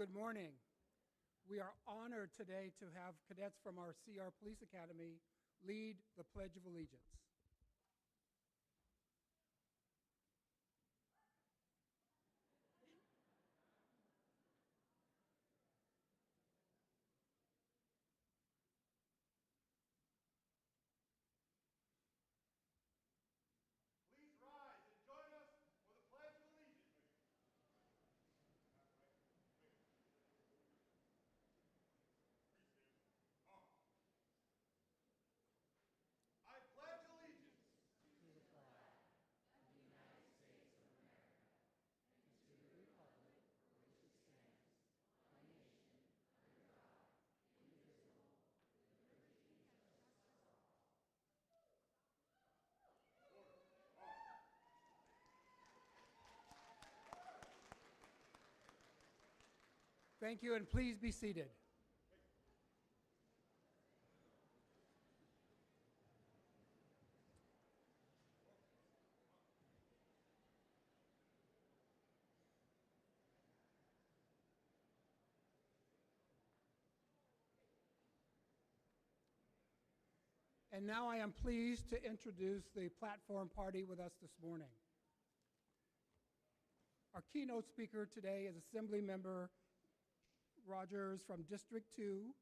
Good morning. We are honored today to have cadets from our CR Police Academy lead the Pledge of Allegiance. Please rise and join us for the Pledge of Allegiance. I pledge allegiance to the flag of the United States of America and to the republic for which it stands, one nation, under God, indivisible, with liberty and justice for all. Thank you, and please be seated. And now I am pleased to introduce the platform party with us this morning. Our keynote speaker today is Assemblymember Rogers from District 2.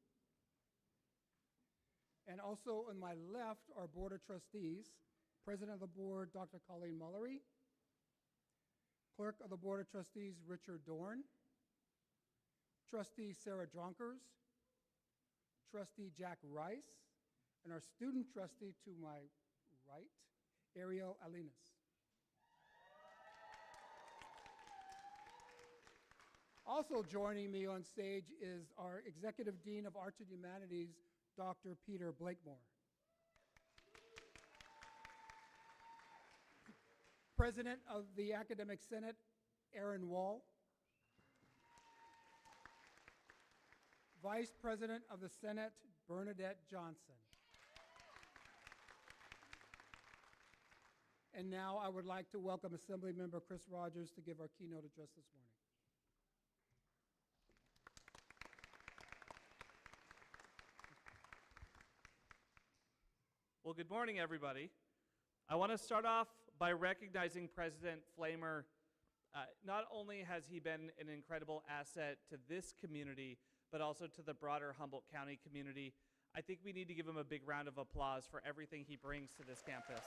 And also on my left are Board of Trustees, President of the Board, Dr. Colleen Mullery, Clerk of the Board of Trustees, Richard Dorn, Trustee Sarah Dronkers, Trustee Jack Rice, and our student trustee to my right, Ariel Alinas. Also joining me on stage is our Executive Dean of Arts and Humanities, Dr. Peter Blakemore. President of the Academic Senate, Aaron Wall. Vice President of the Senate, Bernadette Johnson. And now I would like to welcome Assemblymember Chris Rogers to give our keynote address this morning. Well, good morning, everybody. I want to start off by recognizing President Flamer. Not only has he been an incredible asset to this community, but also to the broader Humboldt County community. I think we need to give him a big round of applause for everything he brings to this campus.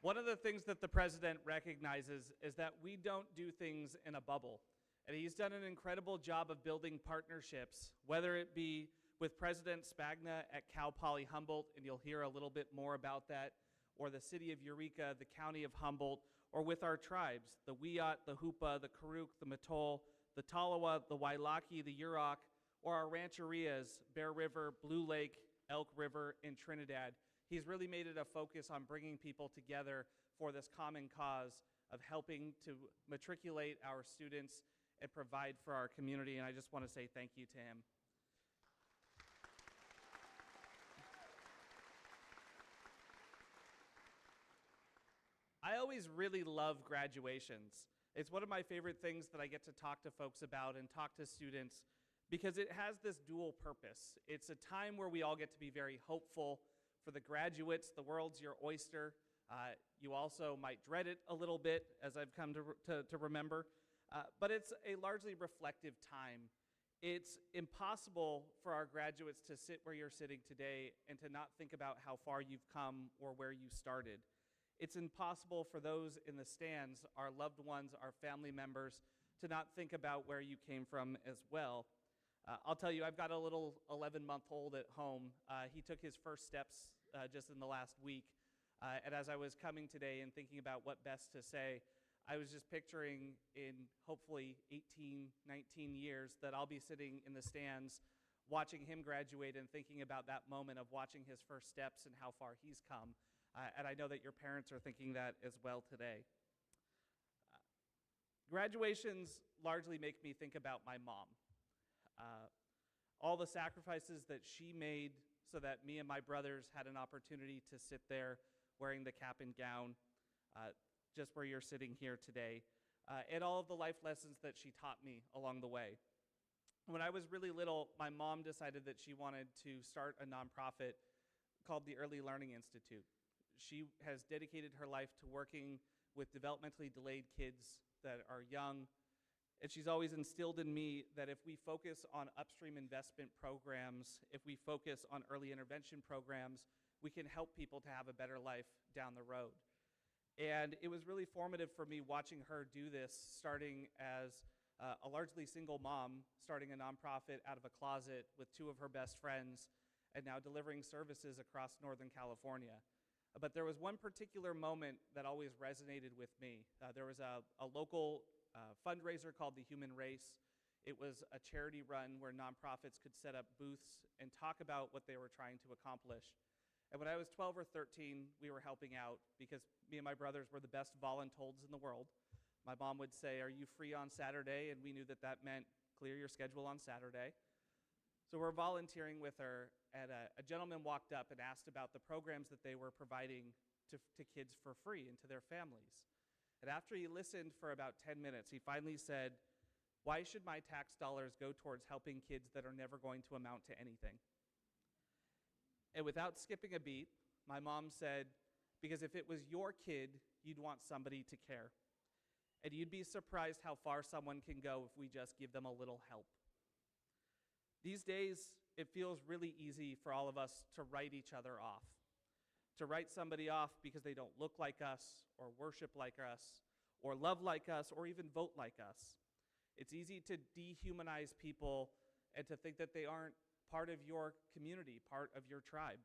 One of the things that the president recognizes is that we don't do things in a bubble. And he's done an incredible job of building partnerships, whether it be with President Spagna at Cal Poly Humboldt, and you'll hear a little bit more about that, or the city of Eureka, the county of Humboldt, or with our tribes, the Wiyot, the Hoopa, the Karuk, the Matol, the Tolowa, the Wailaki, the Yurok, or our rancherias, Bear River, Blue Lake, Elk River, and Trinidad. He's really made it a focus on bringing people together for this common cause of helping to matriculate our students and provide for our community, and I just want to say thank you to him. I always really love graduations. It's one of my favorite things that I get to talk to folks about and talk to students because it has this dual purpose. It's a time where we all get to be very hopeful. For the graduates, the world's your oyster. You also might dread it a little bit, as I've come to remember. But it's a largely reflective time. It's impossible for our graduates to sit where you're sitting today and to not think about how far you've come or where you started. It's impossible for those in the stands, our loved ones, our family members, to not think about where you came from as well. I'll tell you, I've got a little 11-month-old at home. He took his first steps just in the last week. And as I was coming today and thinking about what best to say, I was just picturing in hopefully 18, 19 years that I'll be sitting in the stands watching him graduate and thinking about that moment of watching his first steps and how far he's come. And I know that your parents are thinking that as well today. Graduations largely make me think about my mom. All the sacrifices that she made so that me and my brothers had an opportunity to sit there wearing the cap and gown, just where you're sitting here today, and all of the life lessons that she taught me along the way. When I was really little, my mom decided that she wanted to start a nonprofit called the Early Learning Institute. She has dedicated her life to working with developmentally delayed kids that are young, and she's always instilled in me that if we focus on upstream investment programs, if we focus on early intervention programs, we can help people to have a better life down the road. And it was really formative for me watching her do this, starting as a largely single mom, starting a nonprofit out of a closet with two of her best friends, and now delivering services across Northern California. But there was one particular moment that always resonated with me. There was a local fundraiser called the Human Race. It was a charity run where nonprofits could set up booths and talk about what they were trying to accomplish. And when I was 12 or 13, we were helping out because me and my brothers were the best voluntold in the world. My mom would say, "Are you free on Saturday?" And we knew that that meant clear your schedule on Saturday. So we're volunteering with her, and a gentleman walked up and asked about the programs that they were providing to kids for free and to their families. And after he listened for about 10 minutes, he finally said, "Why should my tax dollars go towards helping kids that are never going to amount to anything?" And without skipping a beat, my mom said, "Because if it was your kid, you'd want somebody to care. And you'd be surprised how far someone can go if we just give them a little help." These days, it feels really easy for all of us to write each other off. To write somebody off because they don't look like us, or worship like us, or love like us, or even vote like us. It's easy to dehumanize people and to think that they aren't part of your community, part of your tribe.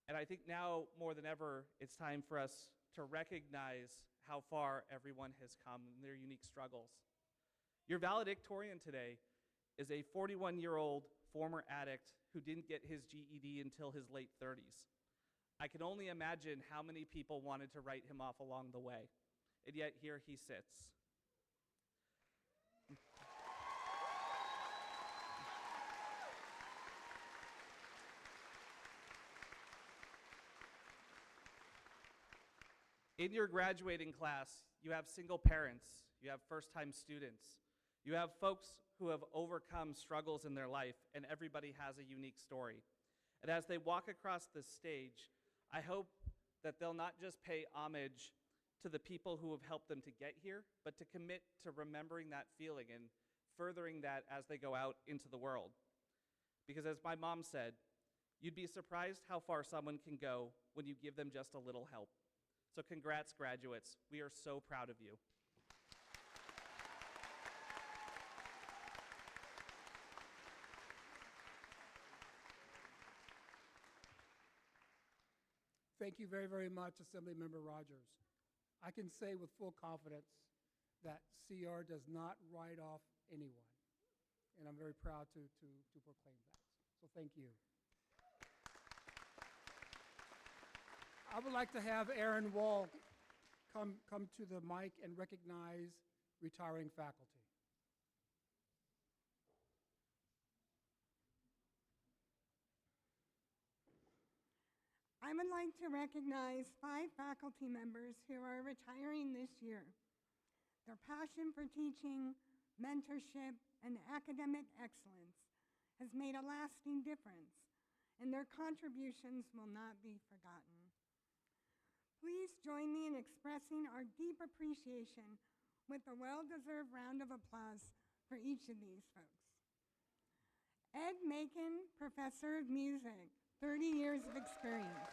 And I think now, more than ever, it's time for us to recognize how far everyone has come in their unique struggles. Your valedictorian today is a 41-year-old former addict who didn't get his GED until his late 30s. I can only imagine how many people wanted to write him off along the way, and yet here he sits. In your graduating class, you have single parents, you have first-time students, you have folks who have overcome struggles in their life, and everybody has a unique story. And as they walk across this stage, I hope that they'll not just pay homage to the people who have helped them to get here, but to commit to remembering that feeling and furthering that as they go out into the world. Because as my mom said, you'd be surprised how far someone can go when you give them just a little help. So congrats, graduates. We are so proud of you. Thank you very, very much, Assemblymember Rogers. I can say with full confidence that CR does not write off anyone, and I'm very proud to proclaim that. So thank you. I would like to have Aaron Wall come to the mic and recognize retiring faculty. I would like to recognize 5 faculty members who are retiring this year. Their passion for teaching, mentorship, and academic excellence has made a lasting difference, and their contributions will not be forgotten. Please join me in expressing our deep appreciation with a well-deserved round of applause for each of these folks. Ed Macon, Professor of Music, 30 years of experience.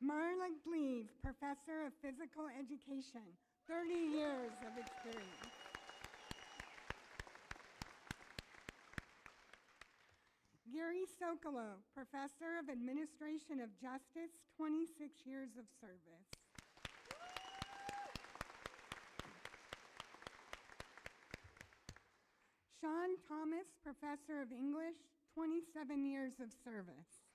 Marla Gleave, Professor of Physical Education, 30 years of experience. Gary Sokolow, Professor of Administration of Justice, 26 years of service. Sean Thomas, Professor of English, 27 years of service.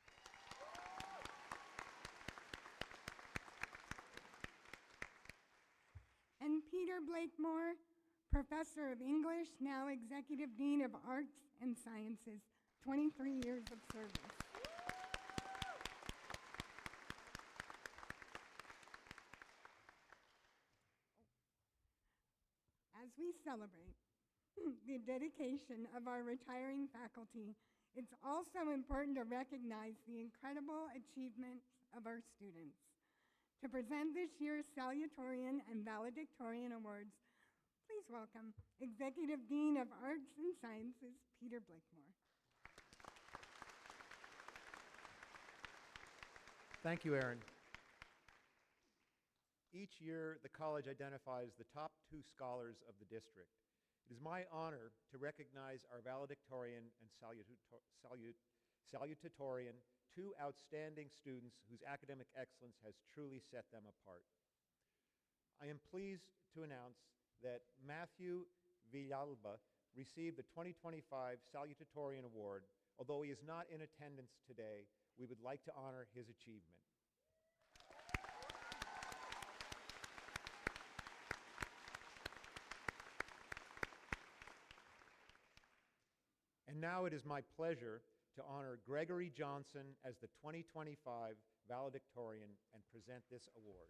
And Peter Blakemore, Professor of English, now Executive Dean of Arts and Sciences, 23 years of service. As we celebrate the dedication of our retiring faculty, it's also important to recognize the incredible achievements of our students. To present this year's Salutatorian and Valedictorian Awards, please welcome Executive Dean of Arts and Sciences, Peter Blakemore. Thank you, Erin. Each year, the college identifies the top 2 scholars of the district. It is my honor to recognize our valedictorian and salutatorian, 2 outstanding students whose academic excellence has truly set them apart. I am pleased to announce that Matthew Villalba received the 2025 Salutatorian Award. Although he is not in attendance today, we would like to honor his achievement. And now it is my pleasure to honor Gregory Johnson as the 2025 valedictorian and present this award.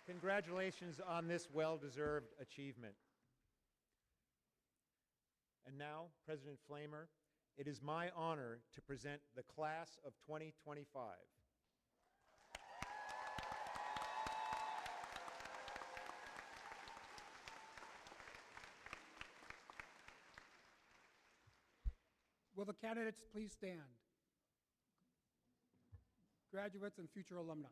Congratulations on this well-deserved achievement. And now, President Flamer, it is my honor to present the class of 2025. Will the candidates please stand? Graduates and future alumni.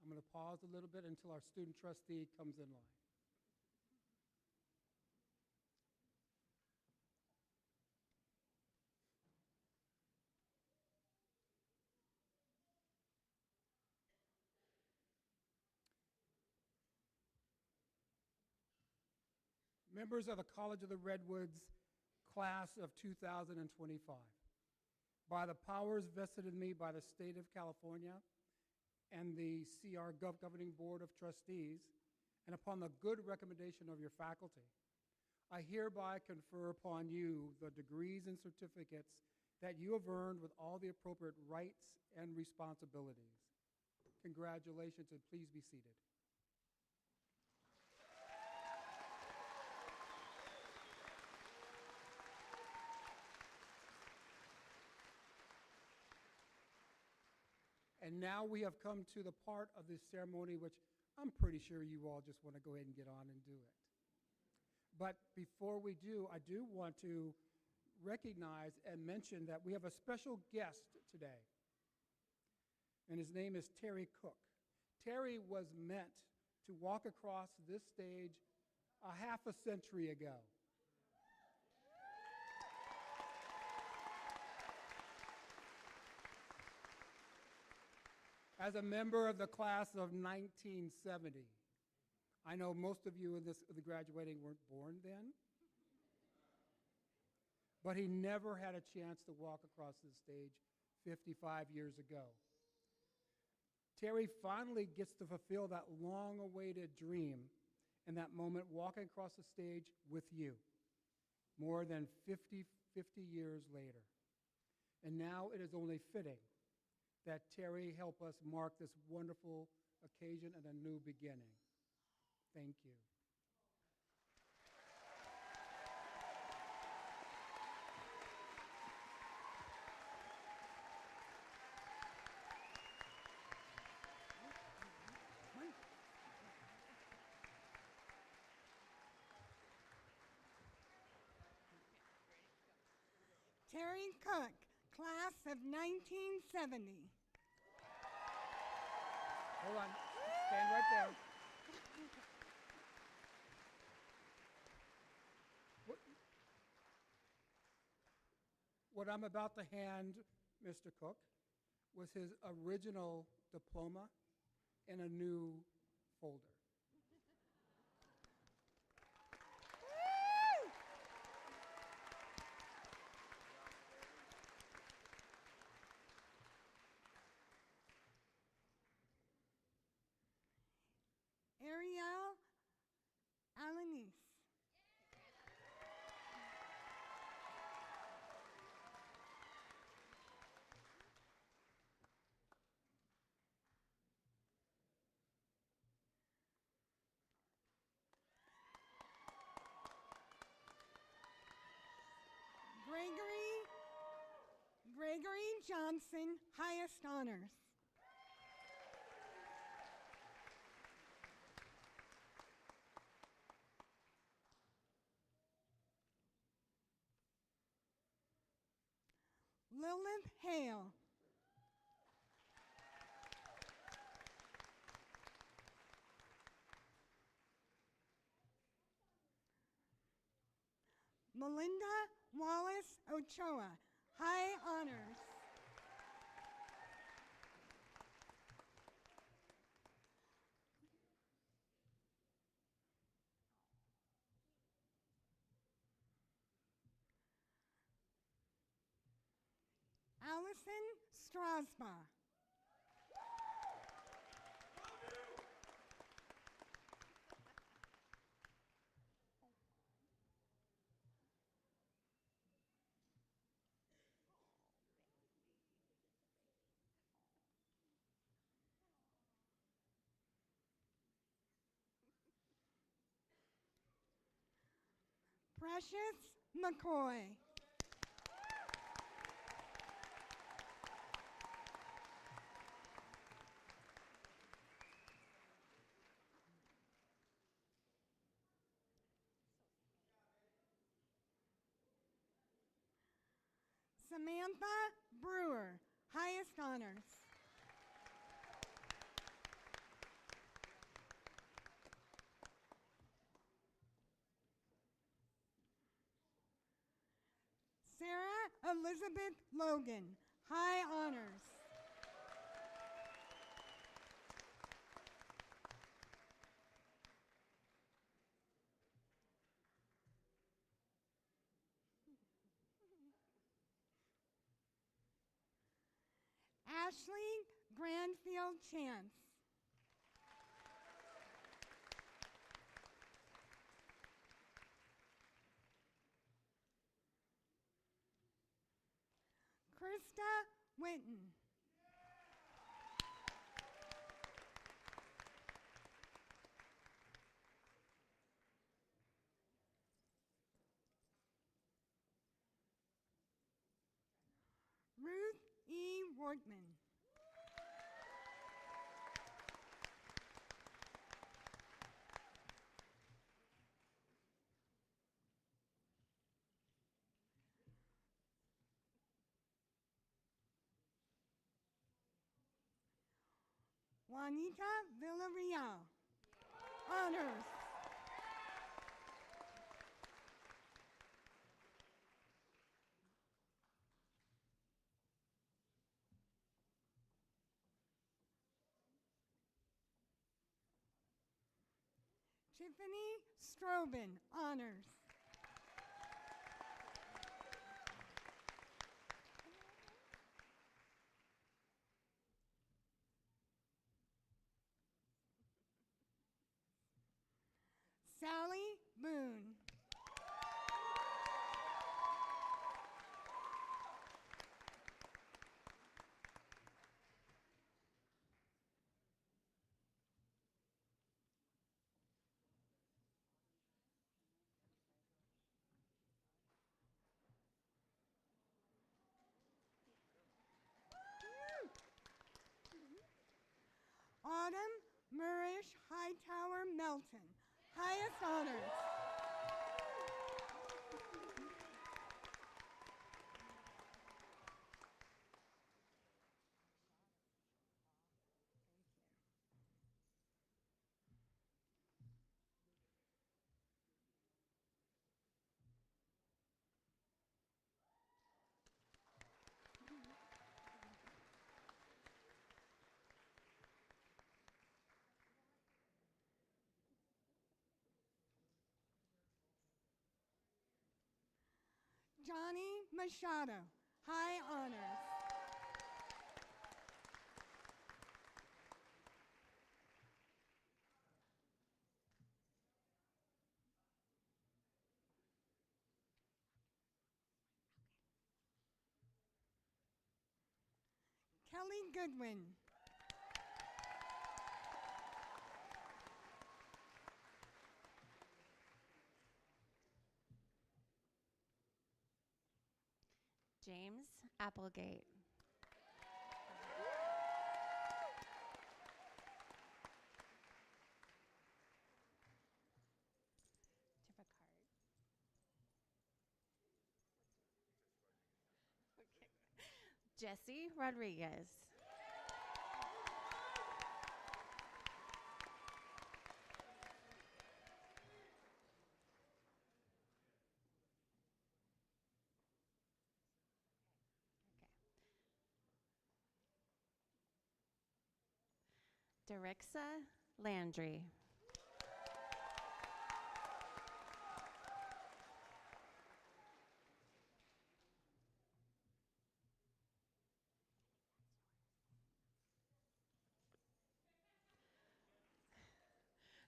I'm going to pause a little bit until our student trustee comes in line. Members of the College of the Redwoods class of 2025, by the powers vested in me by the state of California and the CR Governing Board of Trustees, and upon the good recommendation of your faculty, I hereby confer upon you the degrees and certificates that you have earned with all the appropriate rights and responsibilities. Congratulations, and please be seated. And now we have come to the part of this ceremony which I'm pretty sure you all just want to go ahead and get on and do it. But before we do, I do want to recognize and mention that we have a special guest today. And his name is Terry Cook. Terry was meant to walk across this stage a half a century ago. As a member of the class of 1970. I know most of you in the graduating weren't born then, but he never had a chance to walk across this stage 55 years ago. Terry finally gets to fulfill that long-awaited dream in that moment, walking across the stage with you, more than 50 years later. And now it is only fitting that Terry help us mark this wonderful occasion and a new beginning. Thank you. Terry Cook, class of 1970. Hold on. Stand right there. What I'm about to hand Mr. Cook was his original diploma in a new folder. Ariel Alanis. Gregory Johnson, highest honors. Lilith Hale. Melinda Wallace Ochoa, high honors. Allison Strasbaugh. Precious McCoy. Samantha Brewer, highest honors. Sarah Elizabeth Logan, high honors. Ashley Grandfield Chance. Krista Witten. Ruth E. Wortman. Juanita Villarreal, honors. Tiffany Strobin, honors. Sally Boone. Autumn Murish Hightower Melton, highest honors. Johnny Machado, high honors. Kelly Goodwin. James Applegate. Do you have a card? Okay. Jesse Rodriguez. Derixa Landry.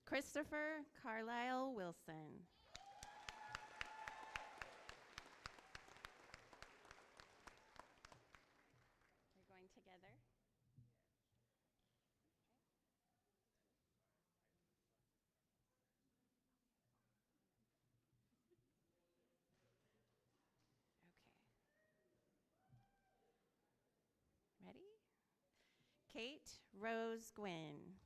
Christopher Carlisle Wilson. We're going together. Okay. Ready? Kate Rose Gwynn.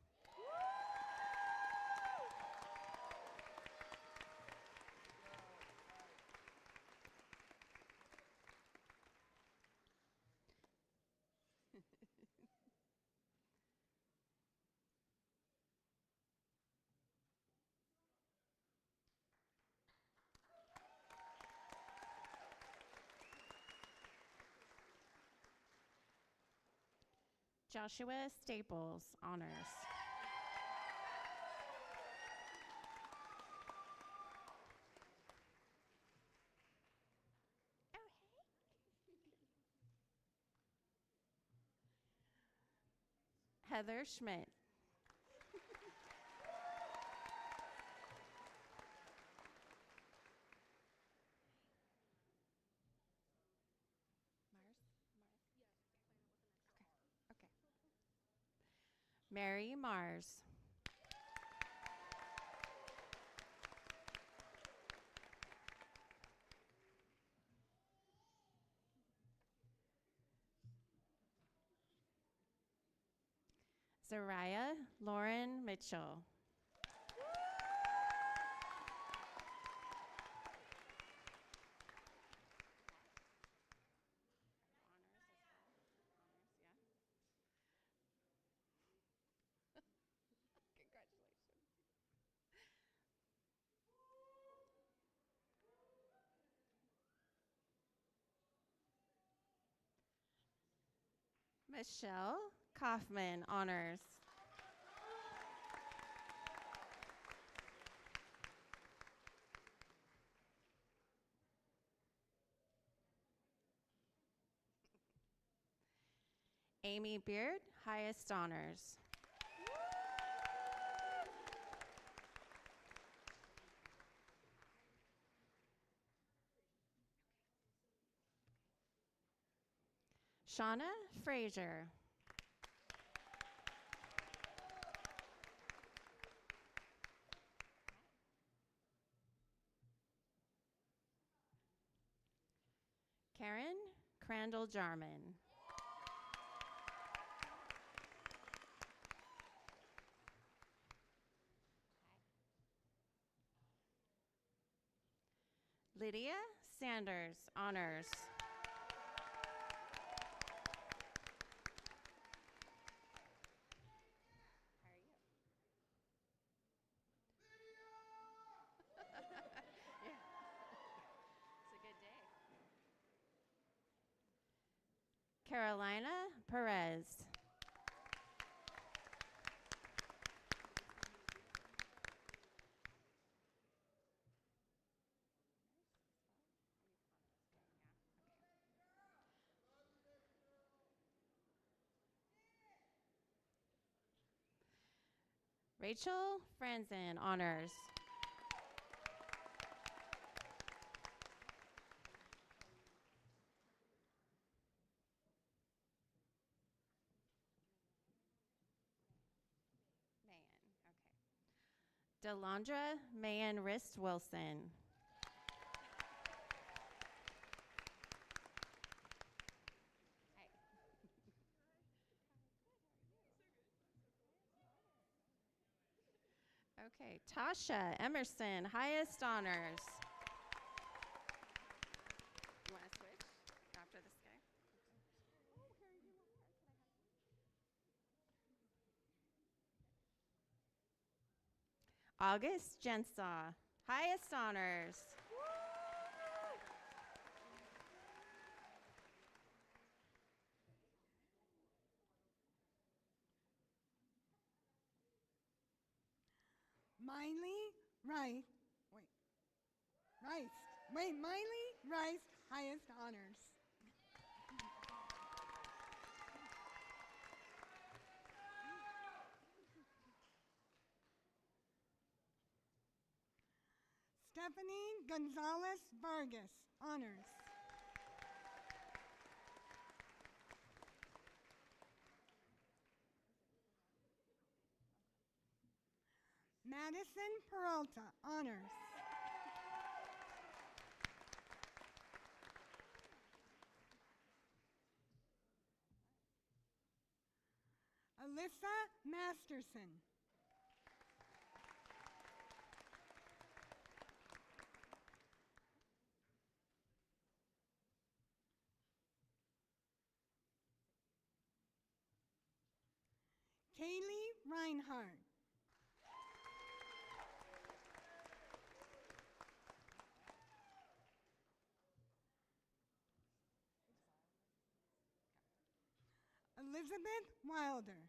Joshua Staples, honors. Oh, hey. Heather Schmidt. Mary Mars. Zariah Lauren Mitchell. Michelle Kaufman, honors. Amy Beard, highest honors. Shauna Frazier. Karen Crandall Jarman. Lydia Sanders, honors. Carolina Perez. Rachel Franzen, honors. Delandra Mayan Rist Wilson. Okay, Tasha Emerson, highest honors. You want to switch after this guy? August Jensaw, highest honors. Miley Rice, highest honors. Stephanie Gonzalez Vargas, honors. Madison Peralta, honors. Alyssa Masterson. Kaylee Reinhardt. Elizabeth Wilder.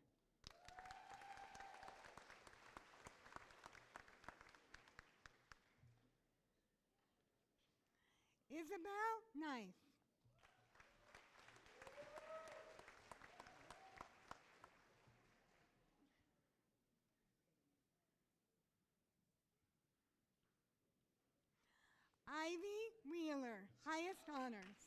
Isabel Knife. Ivy Wheeler, highest honors.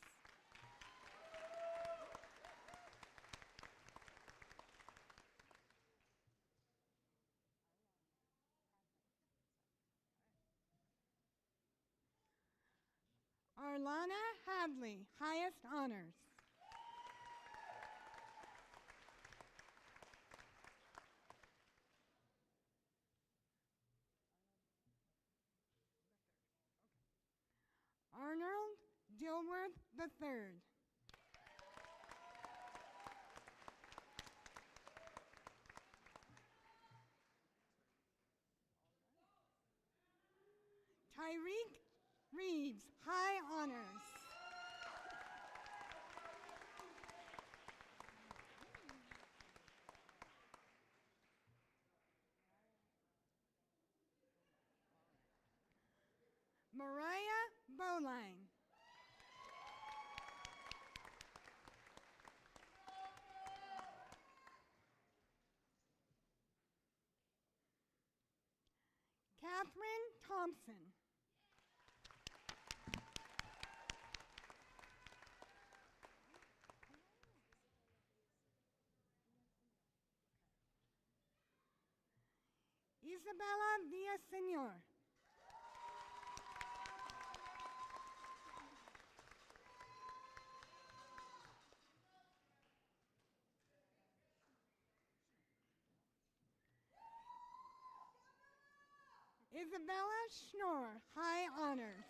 Arlana Hadley, highest honors. Arnold Dilworth III. Tyreek Reeves, high honors. Mariah Bowline. Catherine Thompson. Isabella Villaseñor. Isabella Schnorr, high honors.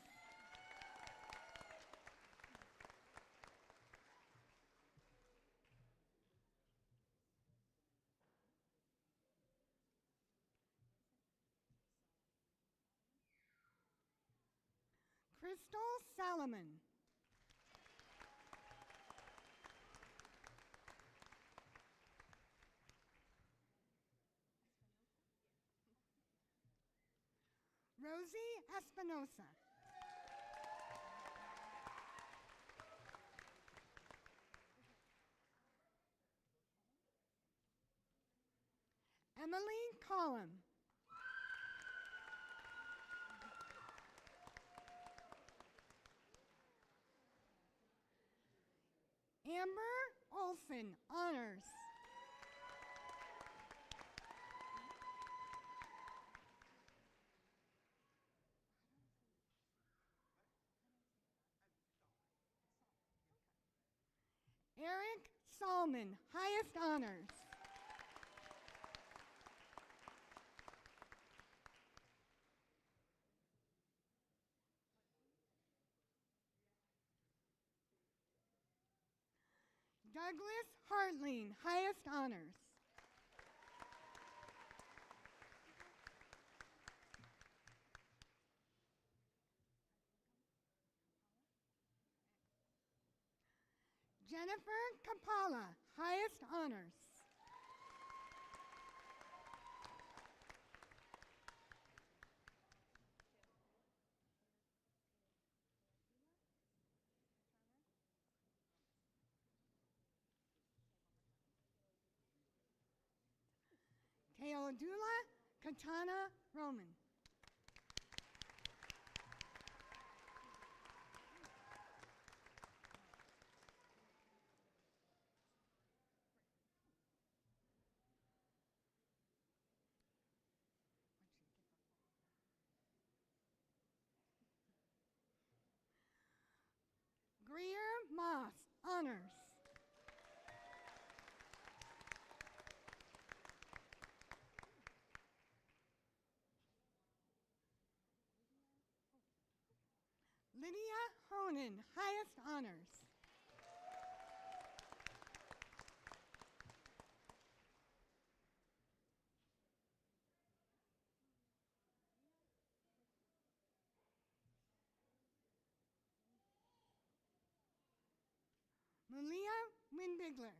Crystal Salomon. Rosie Espinosa. Emily Collum. Amber Olson, honors. Eric Salman, highest honors. Douglas Hartling, highest honors. Jennifer Kapala, highest honors. Teodula Katana Roman. Greer Moss, honors. Lydia Honan, highest honors. Malia Winbigler.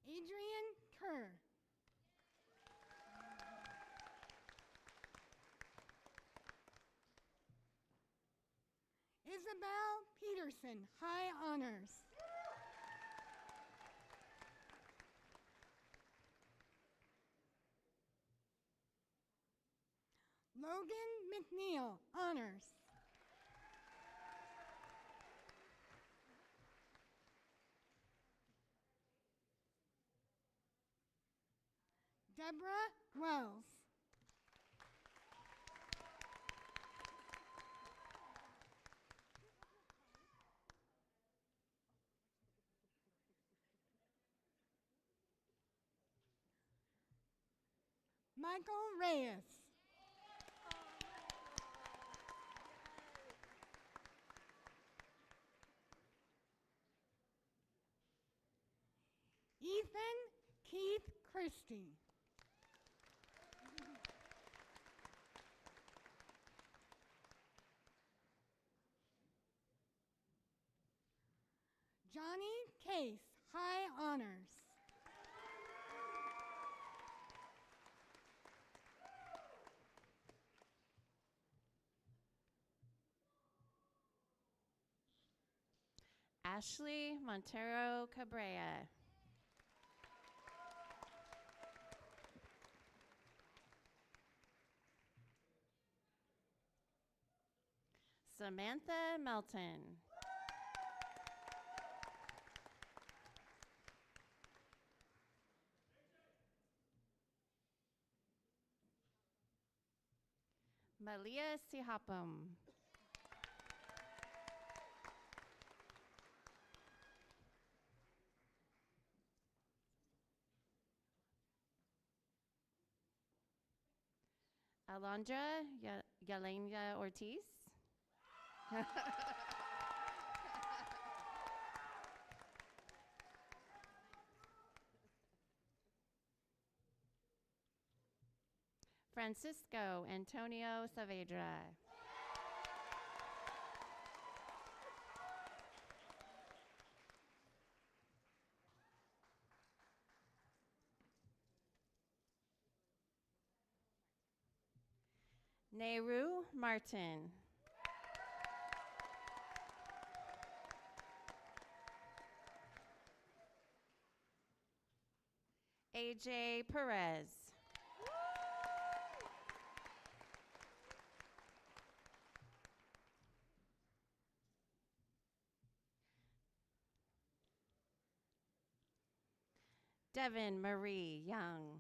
Adrian Kerr. Isabel Peterson, high honors. Logan McNeil, honors. Deborah Wells. Michael Reyes. Ethan Keith Christie. Johnny Case, high honors. Ashley Montero Cabrera. Samantha Melton. Malia Sihapam. Alondra Yelena Ortiz. Francisco Antonio Saavedra. Nehru Martin. AJ Perez. Devin Marie Young.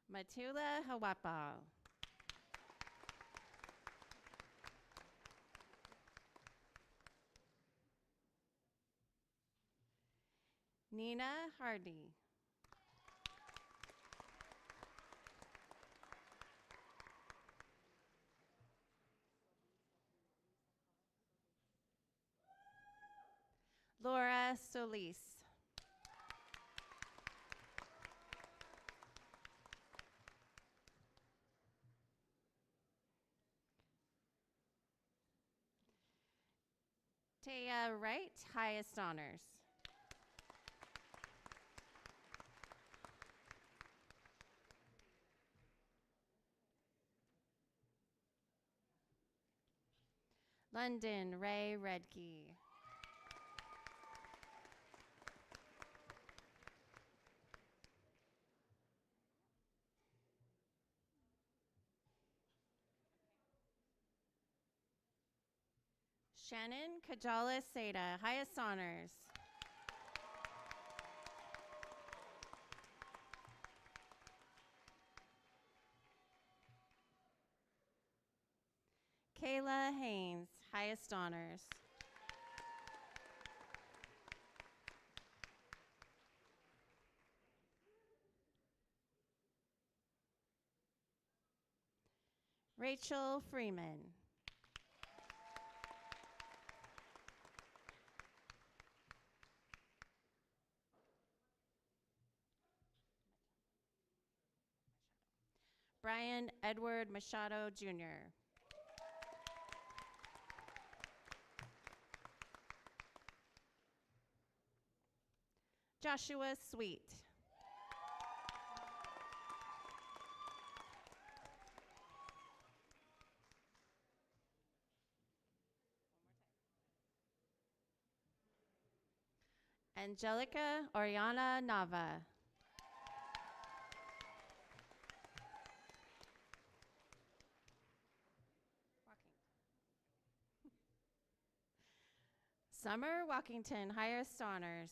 Matula Hawapa. Nina Hardy. Laura Solis. Taya Wright, highest honors. London Ray Redkey. Shannon Kajala Seda, highest honors. Kayla Haynes, highest honors. Rachel Freeman. Brian Edward Machado, Jr. Joshua Sweet. Angelica Oriana Nava. Summer Walkington, highest honors.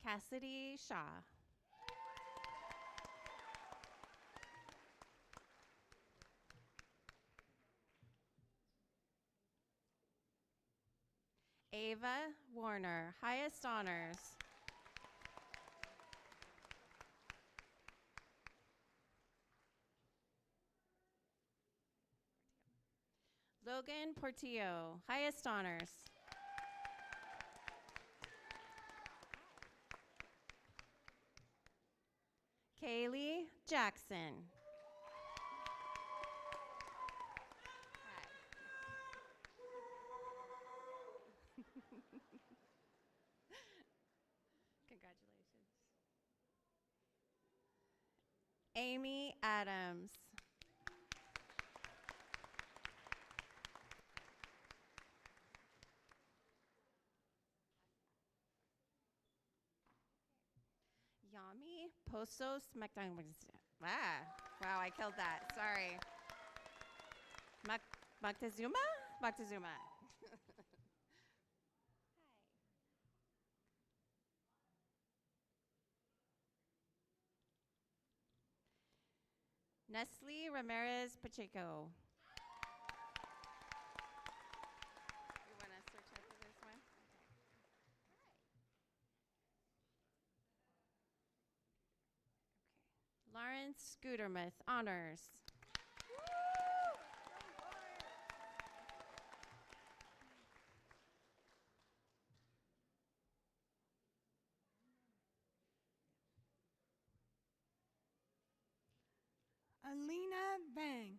Cassidy Shaw. Ava Warner, highest honors. Logan Portillo, highest honors. Kaylee Jackson. Congratulations. Amy Adams. Yami Posos McDonald's. Wow, I killed that. Sorry. Moctezuma? Moctezuma. Nestle Ramirez Pacheco. You want to search out for this one? Okay. Lawrence Scootermuth, honors. Alina Bang.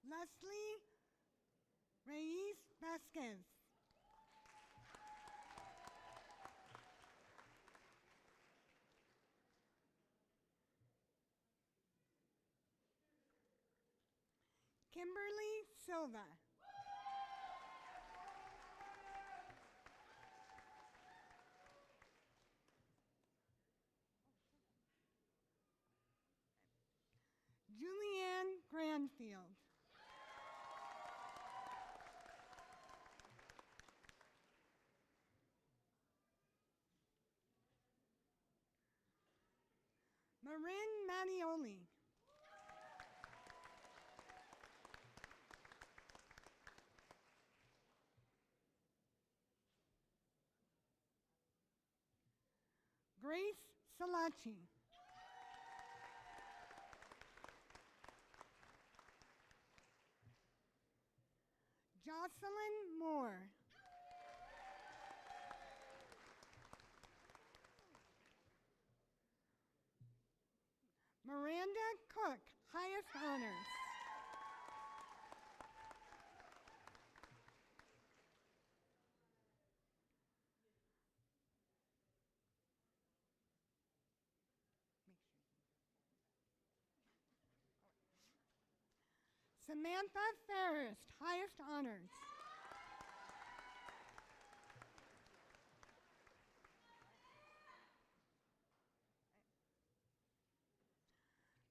Leslie Reyes Vasquez. Kimberly Silva. Julianne Granfield. Marin Mattioli. Grace Salachi. Jocelyn Moore. Miranda Cook, highest honors. Samantha Ferris, highest honors.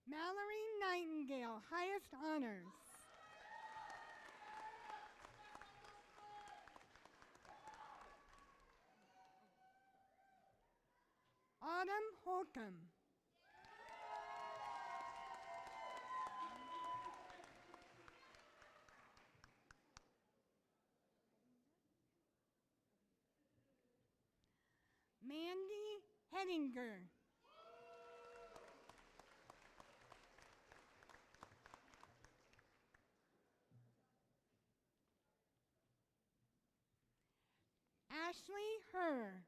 Mallory Nightingale, highest honors. Autumn Holcomb. Mandy Hedinger. Ashley Herr.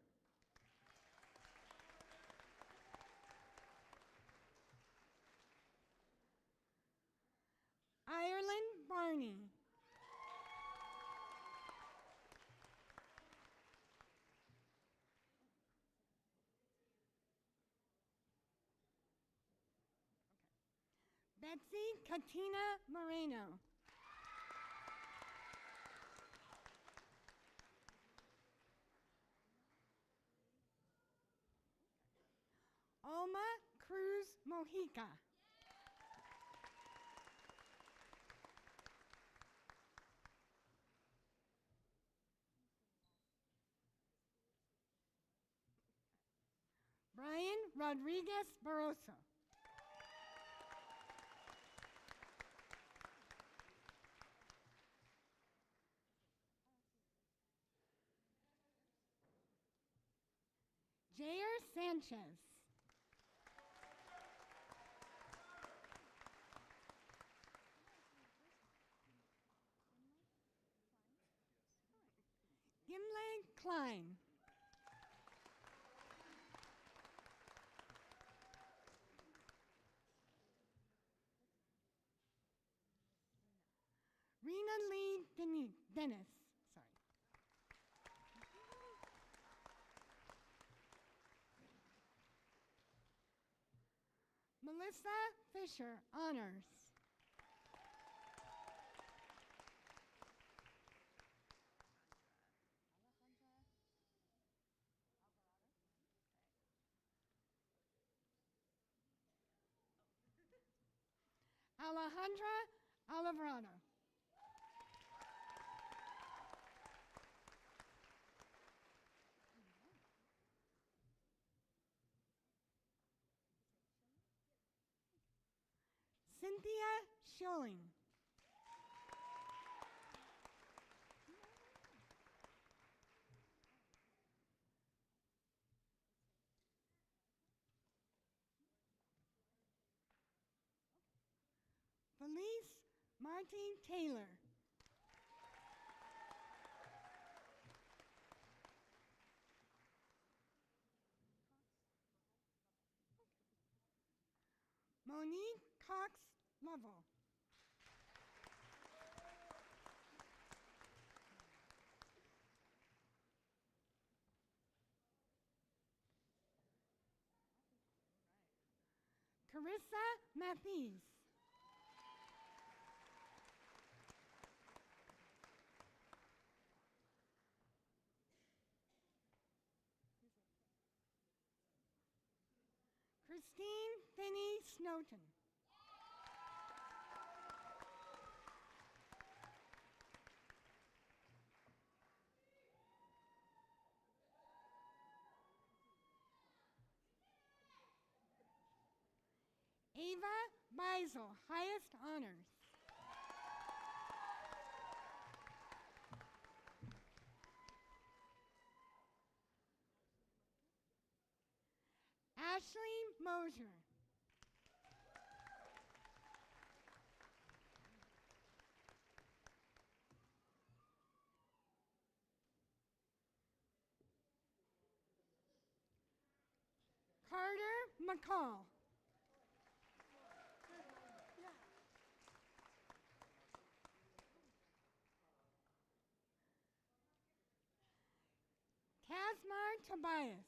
Ireland Barney. Betsy Katina Moreno. Alma Cruz Mojica. Brian Rodriguez Barroso. Jair Sanchez. Gimle Klein. Rena Lee Dennis. Sorry. Melissa Fisher, honors. Alejandra Alvarado. Cynthia Schilling. Felice Marty Taylor. Monique Cox Lovell. Carissa Matthews. Christine Finney Snowton. Ava Beisel, highest honors. Ashley Mosier. Carter McCall. Kazmar Tobias.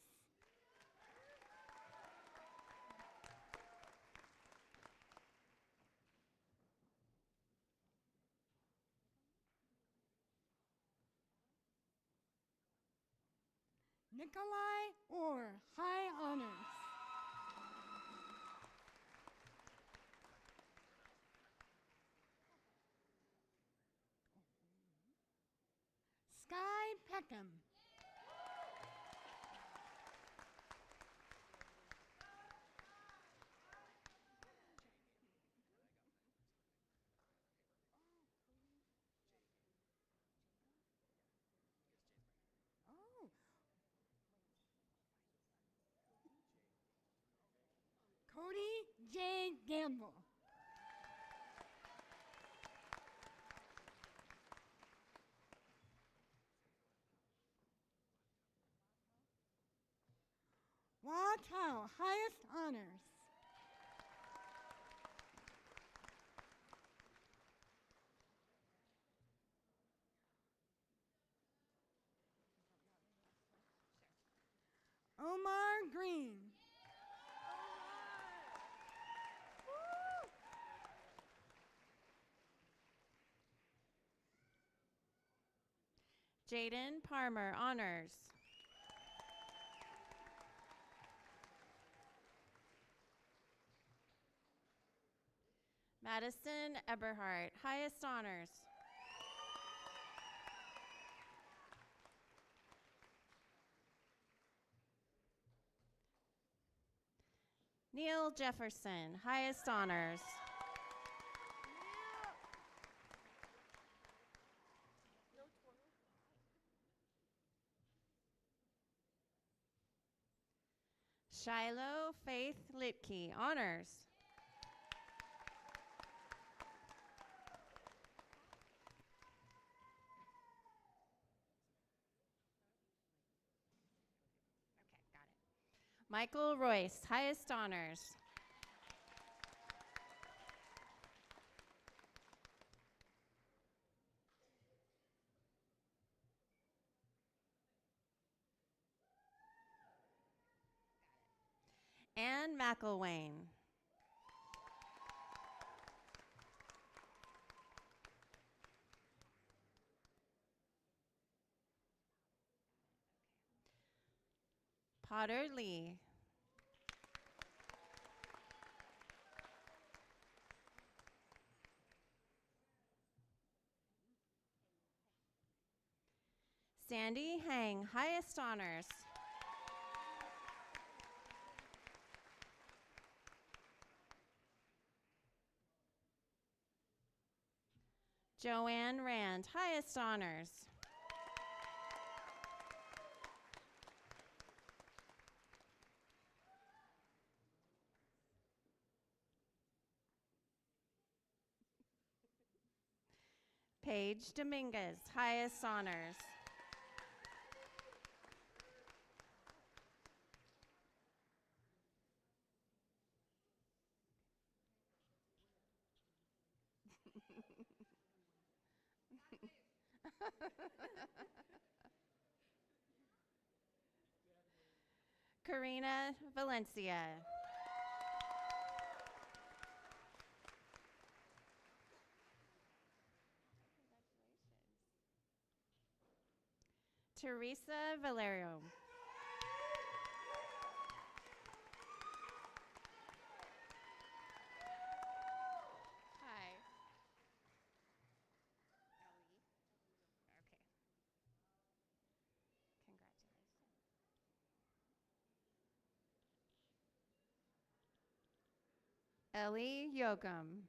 Nikolai Orr, high honors. Sky Peckham. Oh. Cody J. Gamble. Hua Tao, highest honors. Omar Green. Jaden Parmer, honors. Madison Eberhardt, highest honors. Neil Jefferson, highest honors. Shiloh Faith Litke, honors. Okay, got it. Michael Royce, highest honors. Anne McElwain. Potter Lee. Sandy Hang, highest honors. Joanne Rand, highest honors. Paige Dominguez, highest honors. Karina Valencia. Teresa Valerio. Ellie Yogum.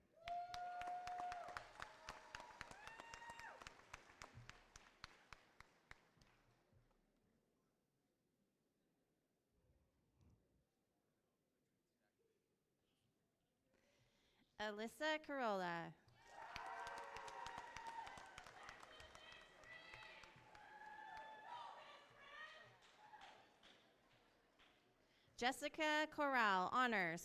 Alyssa Carolla. Jessica Corral, honors.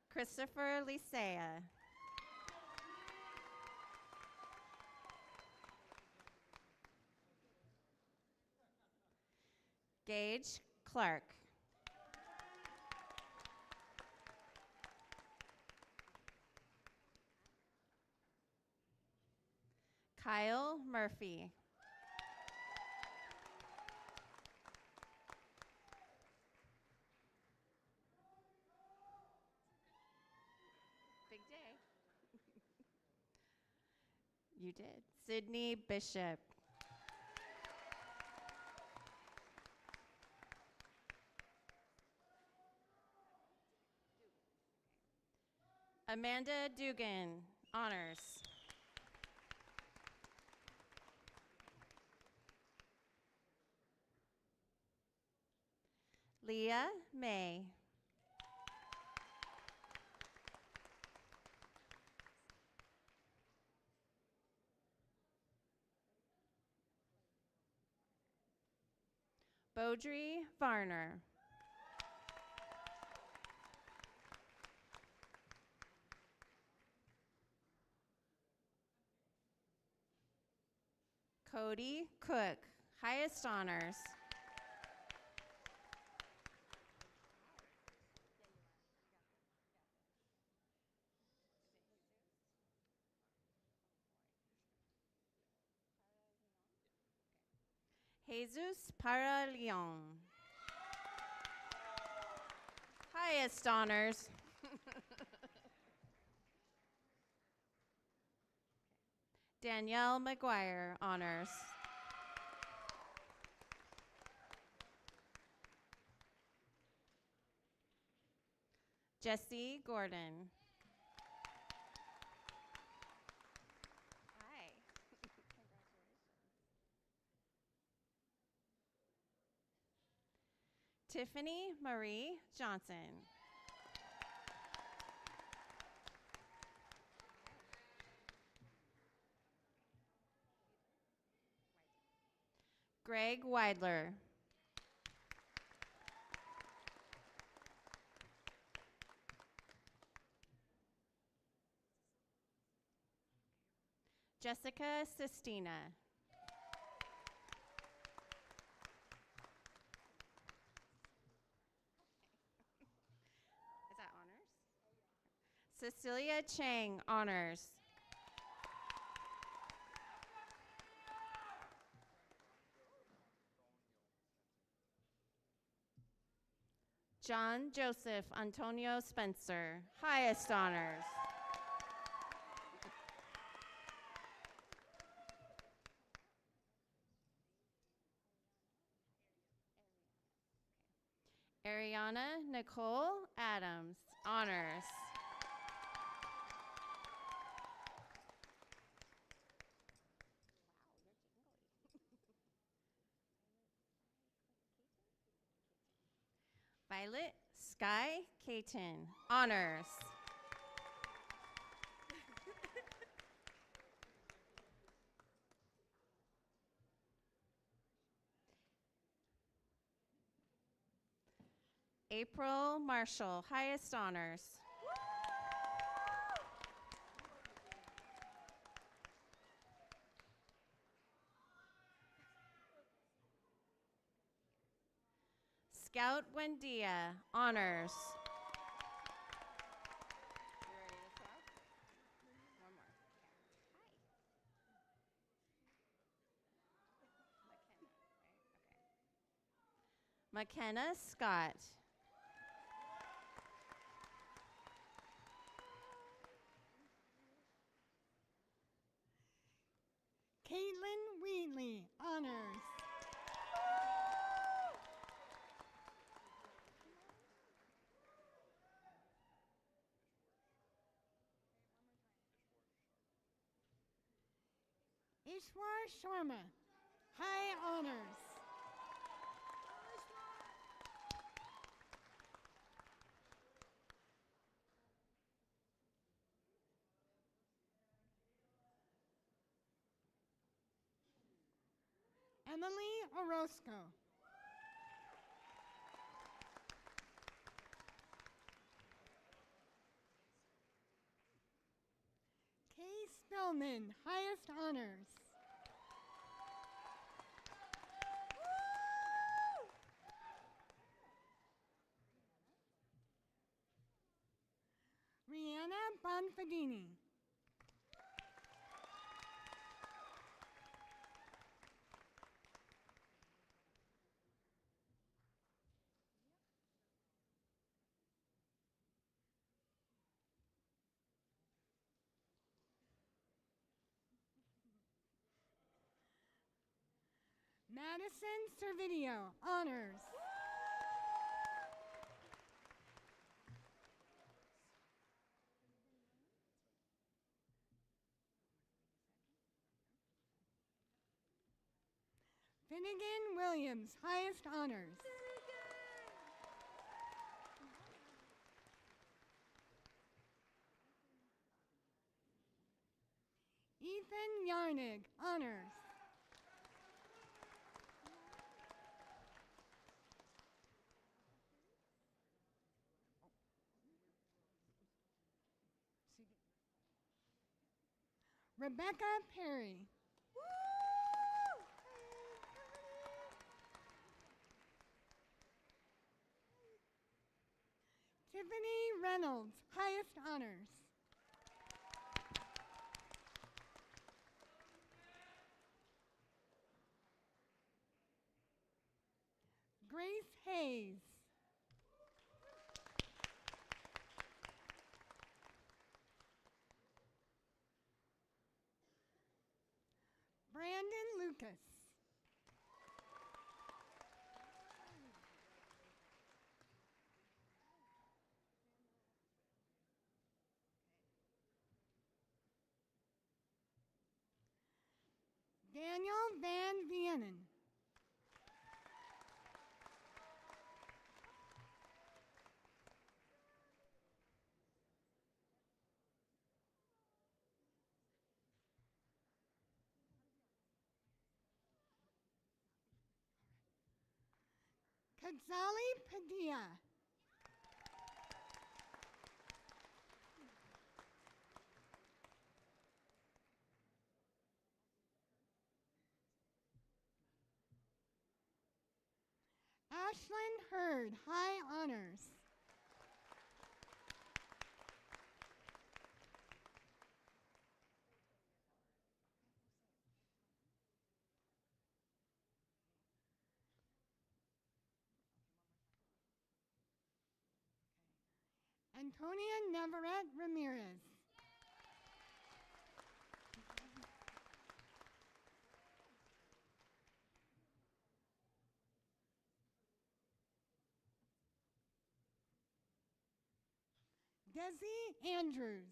Christopher Lisea. Gage Clark. Kyle Murphy. Big day. You did. Sydney Bishop. Amanda Dugan, honors. Leah May. Beaudry Varner. Cody Cook, highest honors. Jesus Para Leon. Highest honors. Danielle McGuire, honors. Jesse Gordon. Hi. Tiffany Marie Johnson. Greg Weidler. Jessica Sistina. Is that honors? Cecilia Chang, honors. John Joseph Antonio Spencer, highest honors. Ariana Nicole Adams, honors. Violet Sky Caton, honors. April Marshall, highest honors. Scout Wendia, honors. McKenna Scott. Ishwar Sharma, high honors. Emily Orozco. Kay Spellman, highest honors. Rihanna Bonfadini. Madison Servideo, honors. Finnegan Williams, highest honors. Ethan Yarnig, honors. Rebecca Perry. Tiffany Reynolds, highest honors. Grace Hayes. Brandon Lucas. Daniel Van Vienen. Kadzali Padilla. Ashlyn Hurd, high honors. Antonia Navarrete Ramirez. Desi Andrews.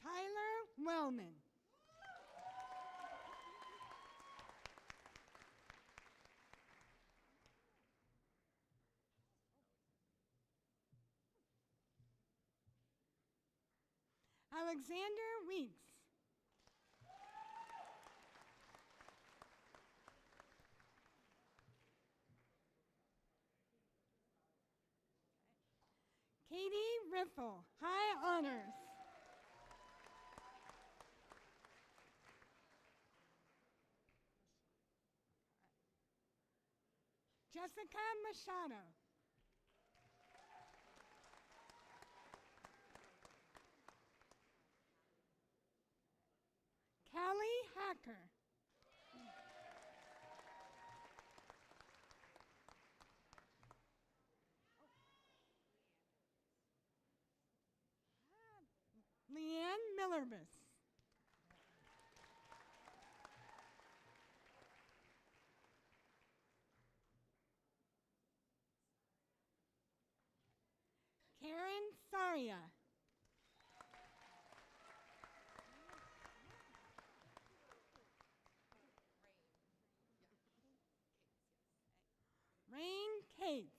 Tyler Wellman. Alexander Weeks. Katie Riffle, high honors. Jessica Machado. Callie Hacker. Leanne Millerbus. Saria. Rain Cates.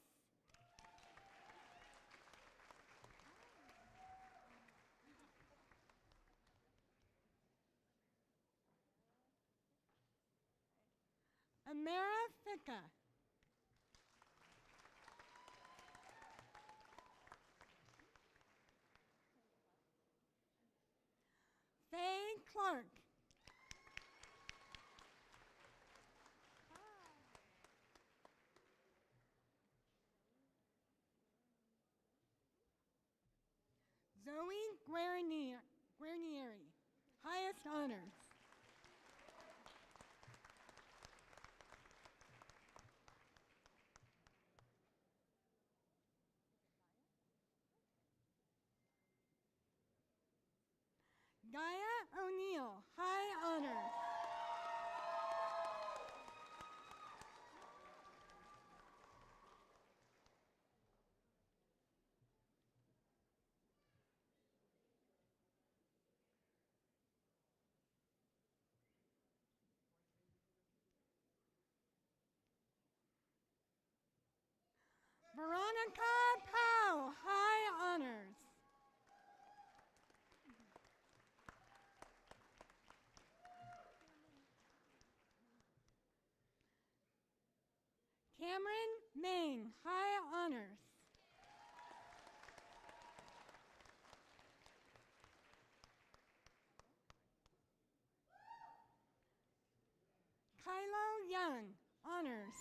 Amara Ficca. Faye Clark. Zoe Guarnieri, highest honors. Gaia O'Neill, high honors. Veronica Powell, high honors. Cameron Main, high honors. Kylo Young, honors.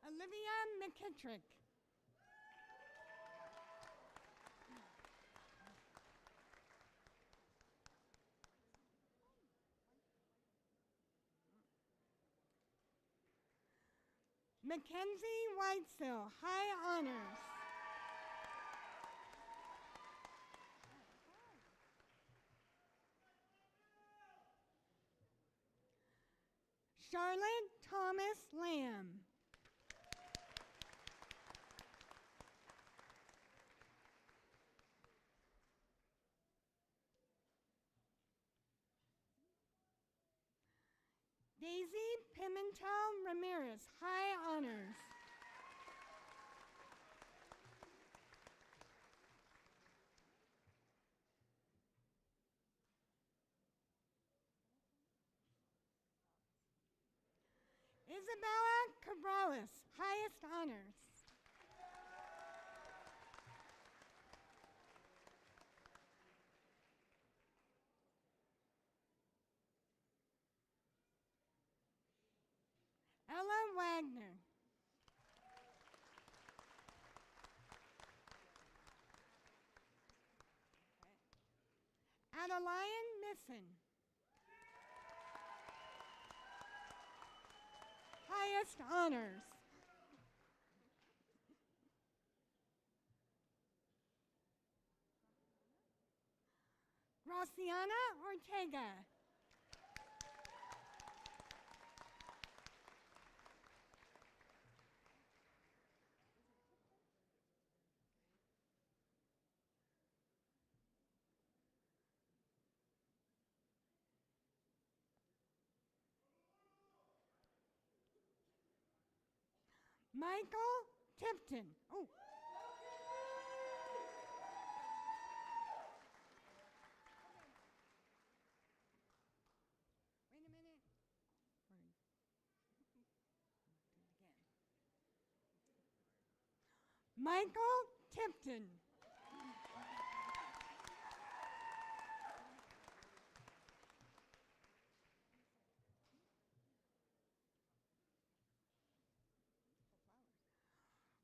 Olivia McKittrick. Mackenzie Whitesill, high honors. Charlotte Thomas Lamb. Daisy Pimentel Ramirez, high honors. Isabella Cabrales, highest honors. Ella Wagner. Adeline Misson. Highest honors. Graciana Ortega. Michael Tipton. Oh. Wait a minute. Michael Tipton.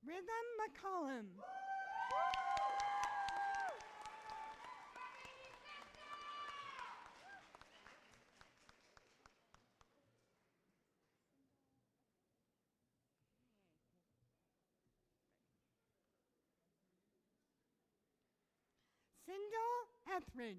Rhythm McCollum. Sindel Etheridge.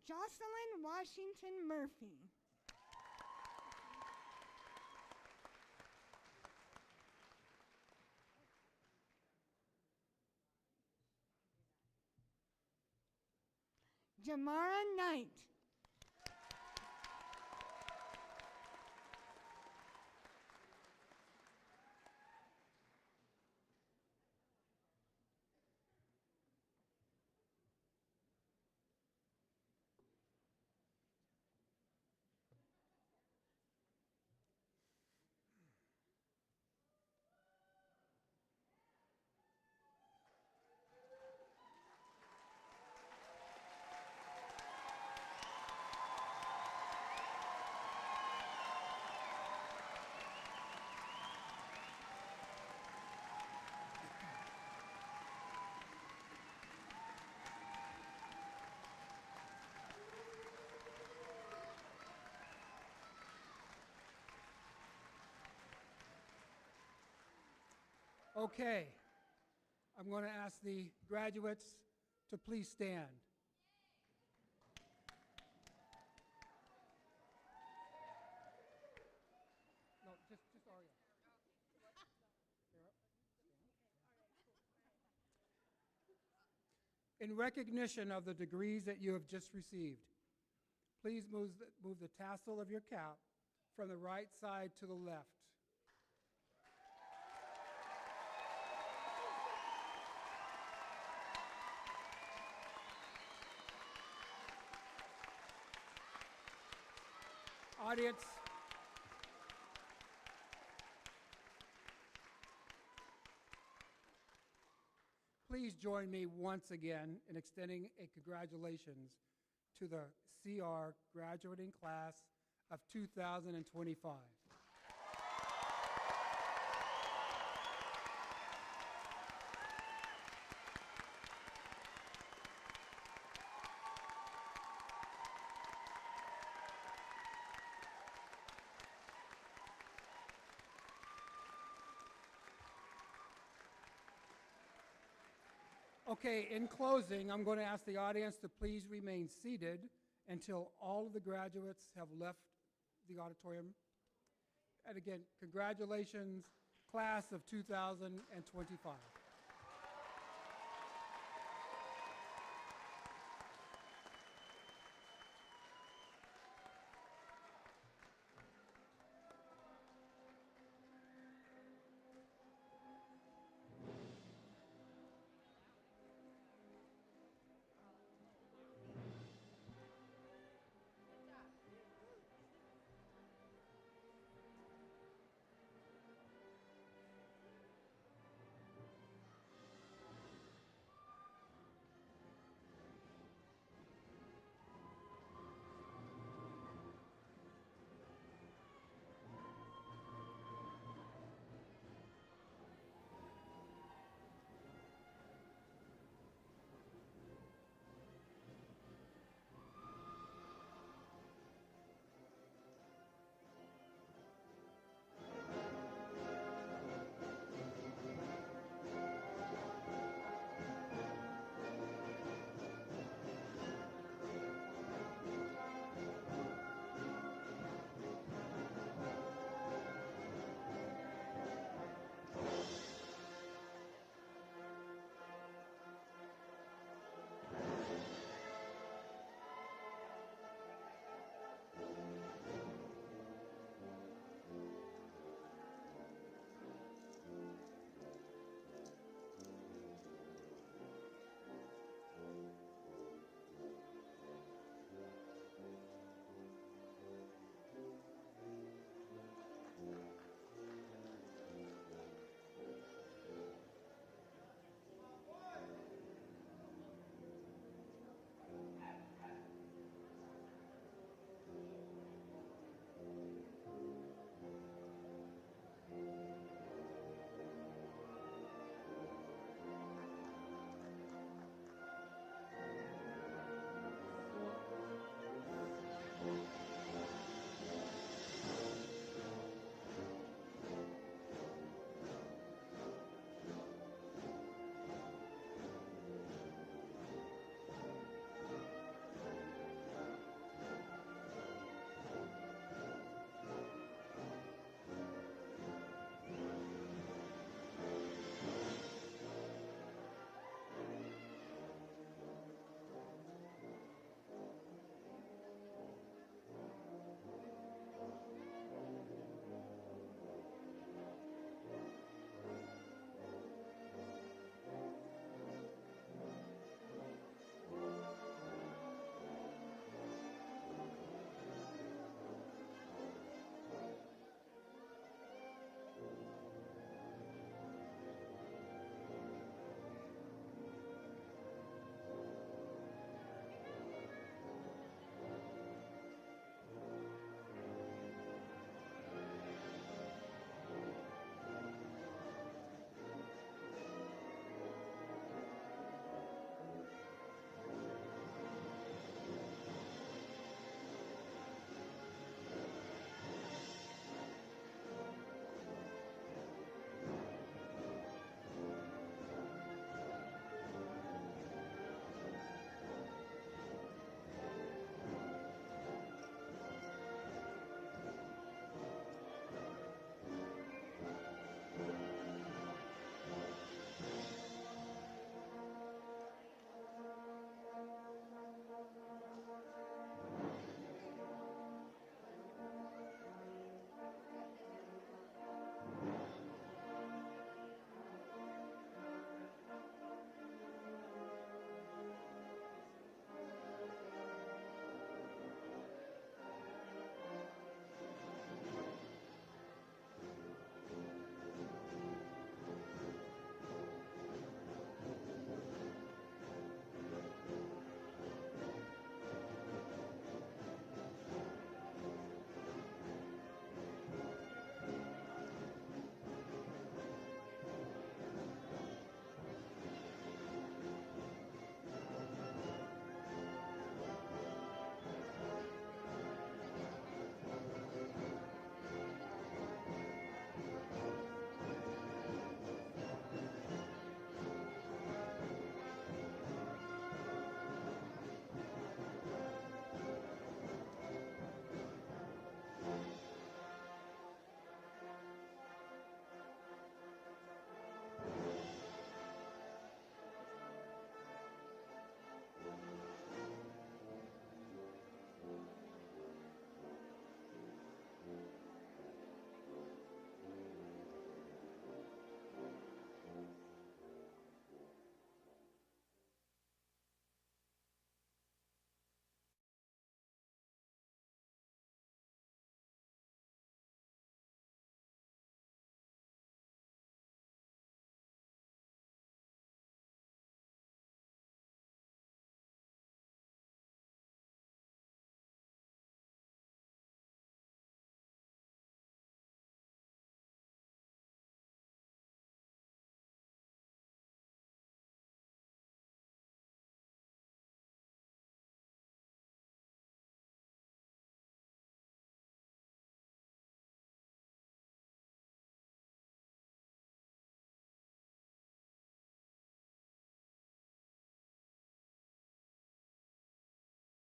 Jocelyn Washington Murphy. Jamara Knight. Okay, I'm going to ask the graduates to please stand. No, just Aria. In recognition of the degrees that you have just received, please move the tassel of your cap from the right side to the left. Audience, please join me once again in extending a congratulations to the CR graduating class of 2025. Okay, in closing, I'm going to ask the audience to please remain seated until all of the graduates have left the auditorium. And again, congratulations, class of 2025.